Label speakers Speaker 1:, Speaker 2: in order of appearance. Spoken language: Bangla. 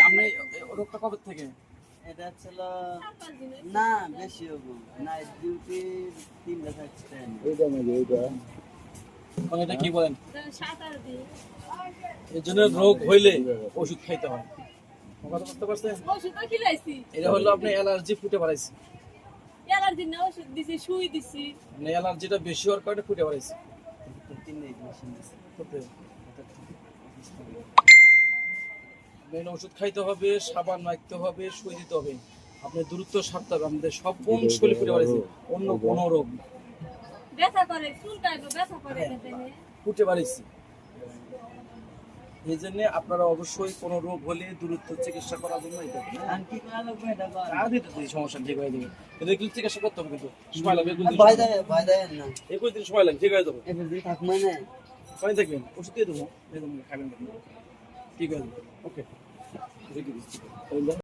Speaker 1: আপনি রোগটা কবে থেকে?
Speaker 2: এটা ছিল না বেশি হবো নাইট ডিউটি 3টা থাকছেন
Speaker 1: এটা কি বলেন? এর জন্য রোগ হইলে ওষুধ খাইতে হয়। কথা বুঝতে পারছেন? এটা হলো আপনি অ্যালার্জি ফুটে বাড়াইছে।
Speaker 3: অ্যালার্জি না ওষুধ দিছি সুই দিছি
Speaker 1: মানে অ্যালার্জিটা বেশি হওয়ার কারণে ফুটে বাড়াইছে। মেন ওষুধ খাইতে হবে, সাবান মাখতে হবে, সুই দিতে হবে। আপনি দূরত্ব সারতে হবে। আমাদের সব কোন শরীর ফুটে বাড়াইছে, অন্য কোনো রোগ
Speaker 3: ব্যথা করে চুলকাইবো ব্যথা করে
Speaker 1: ফুটে বাড়াইছে। এই জন্য আপনারা অবশ্যই কোনো রোগ হলে দূরত্ব চিকিৎসা করার জন্য এটা
Speaker 2: কি করা লাগবে এটা
Speaker 1: সমস্যা ঠিক হয়ে যাবে। কিন্তু এগুলো চিকিৎসা করতে হবে, কিন্তু সময় লাগবে।
Speaker 2: ভয় দেয় না
Speaker 1: 21 দিন সময় লাগবে, ঠিক হয়ে যাবে।
Speaker 2: 21 দিন থাকবে না
Speaker 1: পানি থাকবেন, ওষুধ দিয়ে দেবো, খাবেন, ঠিক হয়ে যাবে। ওকে।